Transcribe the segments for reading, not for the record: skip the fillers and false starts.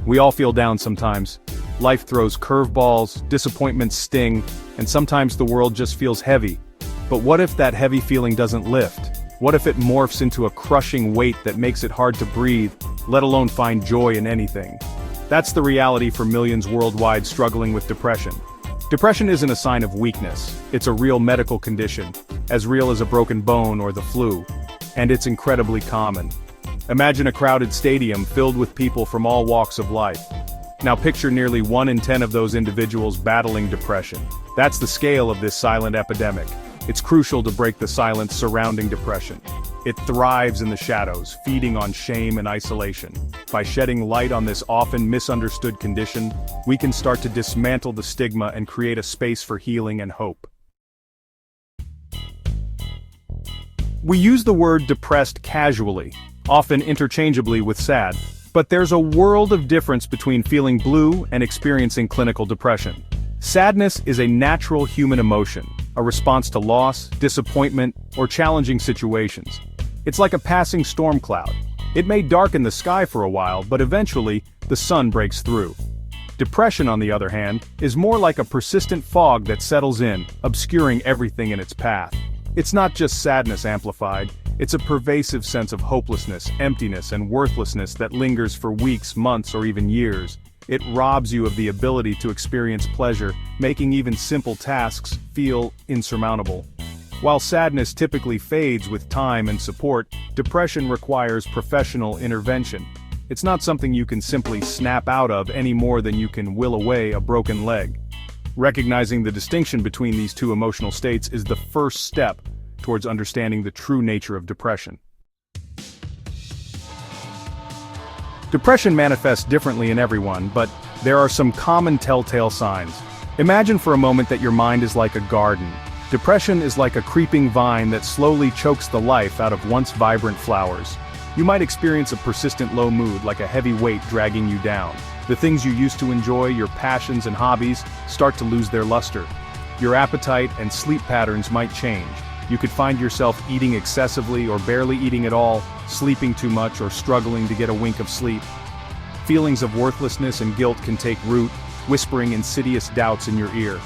We all feel down sometimes. Life throws curveballs, disappointments sting, and sometimes the world just feels heavy. But what if that heavy feeling doesn't lift? What if it morphs into a crushing weight that makes it hard to breathe, let alone find joy in anything? That's the reality for millions worldwide struggling with depression. Depression isn't a sign of weakness, it's a real medical condition, as real as a broken bone or the flu. And it's incredibly common. Imagine a crowded stadium filled with people from all walks of life. Now picture nearly 1 in 10 of those individuals battling depression. That's the scale of this silent epidemic. It's crucial to break the silence surrounding depression. It thrives in the shadows, feeding on shame and isolation. By shedding light on this often misunderstood condition, we can start to dismantle the stigma and create a space for healing and hope. We use the word depressed casually, often interchangeably with sad, but there's a world of difference between feeling blue and experiencing clinical depression. Sadness is a natural human emotion, a response to loss, disappointment, or challenging situations. It's like a passing storm cloud. It may darken the sky for a while, but eventually, the sun breaks through. Depression, on the other hand, is more like a persistent fog that settles in, obscuring everything in its path. It's not just sadness amplified, it's a pervasive sense of hopelessness, emptiness, and worthlessness that lingers for weeks, months, or even years. It robs you of the ability to experience pleasure, making even simple tasks feel insurmountable. While sadness typically fades with time and support, depression requires professional intervention. It's not something you can simply snap out of any more than you can will away a broken leg. Recognizing the distinction between these two emotional states is the first step towards understanding the true nature of depression. Depression manifests differently in everyone, but there are some common telltale signs. Imagine for a moment that your mind is like a garden. Depression is like a creeping vine that slowly chokes the life out of once vibrant flowers. You might experience a persistent low mood, like a heavy weight dragging you down. The things you used to enjoy, your passions and hobbies, start to lose their luster. Your appetite and sleep patterns might change. You could find yourself eating excessively or barely eating at all, sleeping too much or struggling to get a wink of sleep. Feelings of worthlessness and guilt can take root, whispering insidious doubts in your ear.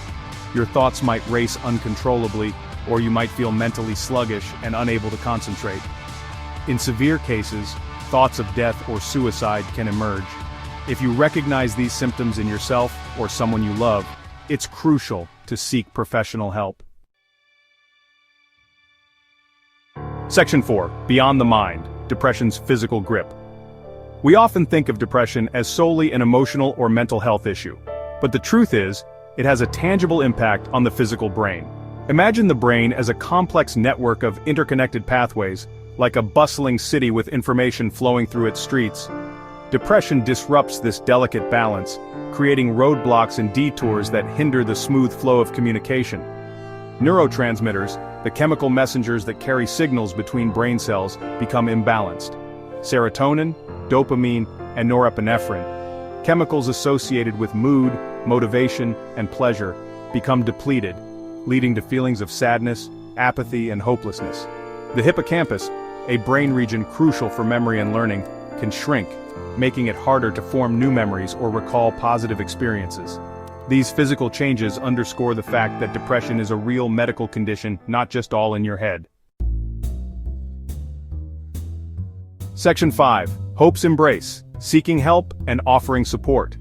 Your thoughts might race uncontrollably, or you might feel mentally sluggish and unable to concentrate. In severe cases, thoughts of death or suicide can emerge. If you recognize these symptoms in yourself or someone you love, it's crucial to seek professional help. Section 4. Beyond the mind, depression's physical grip. We often think of depression as solely an emotional or mental health issue. But the truth is, it has a tangible impact on the physical brain. Imagine the brain as a complex network of interconnected pathways, like a bustling city with information flowing through its streets. Depression disrupts this delicate balance, creating roadblocks and detours that hinder the smooth flow of communication. Neurotransmitters, the chemical messengers that carry signals between brain cells, become imbalanced. Serotonin, dopamine, and norepinephrine, chemicals associated with mood, motivation, and pleasure, become depleted, leading to feelings of sadness, apathy, and hopelessness. The hippocampus, a brain region crucial for memory and learning, can shrink, making it harder to form new memories or recall positive experiences. These physical changes underscore the fact that depression is a real medical condition, not just all in your head. Section 5. Hope's embrace, seeking help and offering support.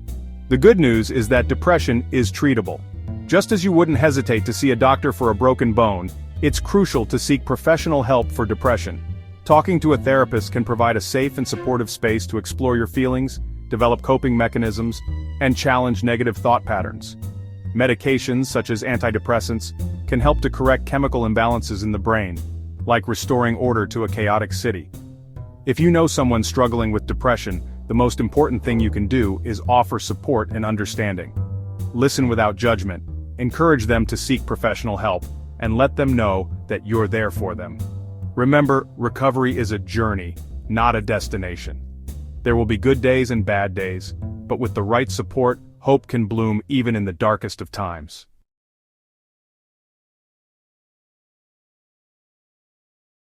The good news is that depression is treatable. Just as you wouldn't hesitate to see a doctor for a broken bone, it's crucial to seek professional help for depression. Talking to a therapist can provide a safe and supportive space to explore your feelings, develop coping mechanisms, and challenge negative thought patterns. Medications such as antidepressants can help to correct chemical imbalances in the brain, like restoring order to a chaotic city. If you know someone struggling with depression, the most important thing you can do is offer support and understanding. Listen without judgment, encourage them to seek professional help, and let them know that you're there for them. Remember, recovery is a journey, not a destination. There will be good days and bad days, but with the right support, hope can bloom even in the darkest of times.